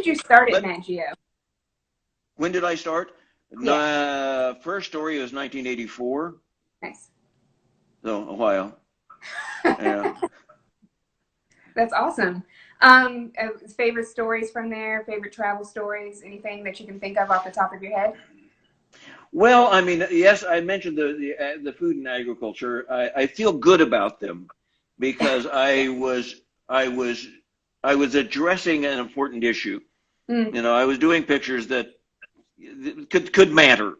did you start at But Nat Geo? when did I start? Yeah, First story was 1984, nice. so a while. Yeah. That's awesome. Favorite stories from there, favorite travel stories, anything that you can think of off the top of your head? Well, I mean, yes, I mentioned the food and agriculture. I feel good about them because I was I was addressing an important issue. Mm, I was doing pictures that could matter,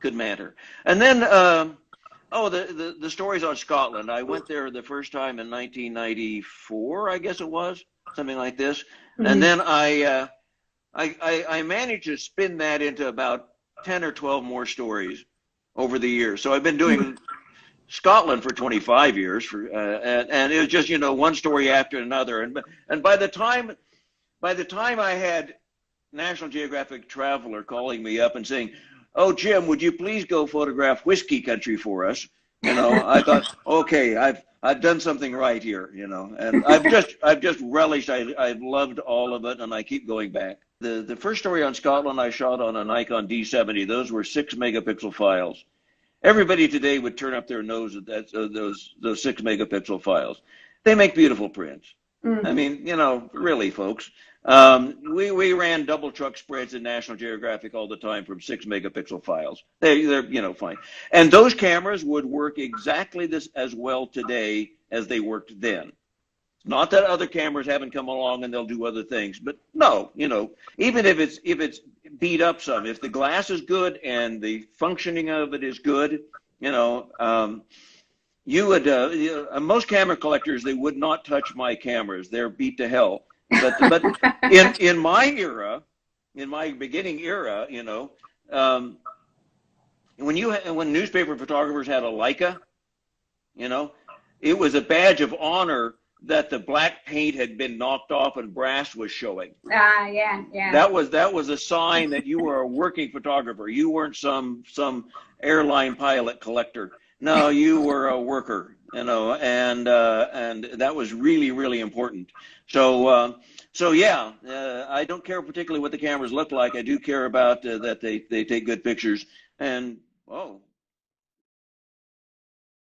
could matter. And then oh, the stories on Scotland. I went there the first time in 1994, I guess it was, something like this. And hmm then I managed to spin that into about 10 or 12 more stories over the years. So I've been doing Scotland for 25 years and it was just, one story after another. And by the time I had National Geographic Traveler calling me up and saying, "Oh, Jim, would you please go photograph whiskey country for us?" I thought, okay, I've done something right here, and I've just relished. I've loved all of it, and I keep going back. The first story on Scotland I shot on a Nikon D70. Those were 6 megapixel files. Everybody today would turn up their nose at those 6 megapixel files. They make beautiful prints. mm. I mean, really, folks. We ran double truck spreads in National Geographic all the time from 6 megapixel files. They're fine. And those cameras would work exactly this as well today as they worked then. Not that other cameras haven't come along and they'll do other things, but no, even if it's beat up some, if the glass is good and the functioning of it is good, you would most camera collectors, they would not touch my cameras. They're beat to hell. But in my era, in my beginning era, when newspaper photographers had a Leica, you know, it was a badge of honor that the black paint had been knocked off and brass was showing. Yeah, yeah. That was a sign that you were a working photographer. You weren't some airline pilot collector. No, you were a worker, and that was really, really important. So yeah, I don't care particularly what the cameras look like. I do care about that they take good pictures. And oh,